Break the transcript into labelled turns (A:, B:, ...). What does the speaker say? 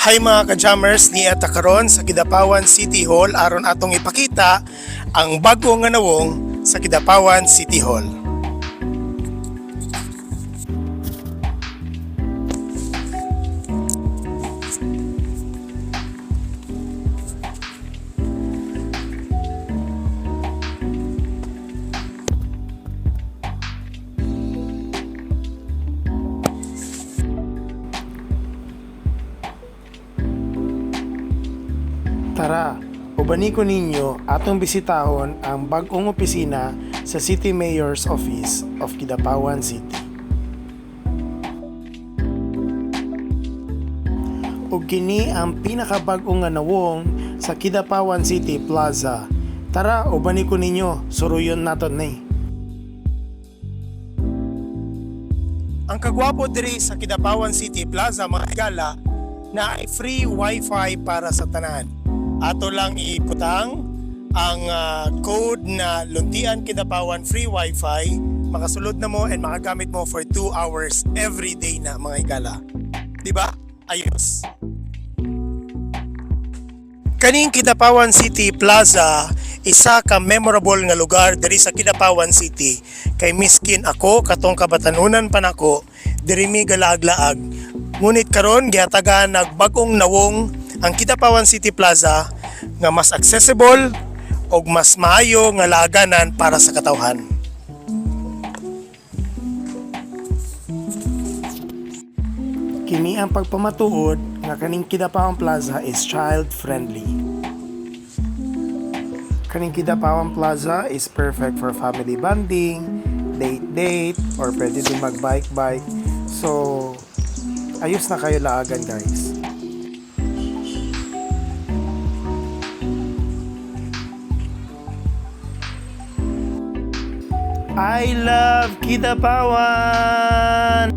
A: Hi mga ka-jammers, niya karon sa Kidapawan City Hall aron atong ipakita ang bago nga nawong sa Kidapawan City Hall. Tara, ubani ko ninyo atong bisitahon ang bagong opisina sa City Mayor's Office of Kidapawan City. Ug kini ang pinakabag-ong nga nawong sa Kidapawan City Plaza. Tara, ubani ko ninyo, suruyon naton ni. Ang kagwapo diri sa Kidapawan City Plaza mga igala na ay free wifi para sa tanan. Ato lang iputang ang code na Luntian Kidapawan free wifi, makasulod na mo and makagamit mo for 2 hours every day na mga igala. Diba? Ayos. Kaning Kidapawan City Plaza, isa ka memorable nga lugar diri sa Kidapawan City. Kay miskin ako katong kabatanunan pa nako, diri mi galaag-laag. Ngunit karon gihatagan nagbag-ong nawong ang Kidapawan City Plaza nga mas accessible o mas maayo nga laaganan para sa katawhan. Kini ang pagpamatuod nga kaning Kidapawan Plaza is child friendly. Kaning Kidapawan Plaza is perfect for family bonding, date, or pwede din mag-bike. So, ayos na kayo laagan guys. I love Kidapawan!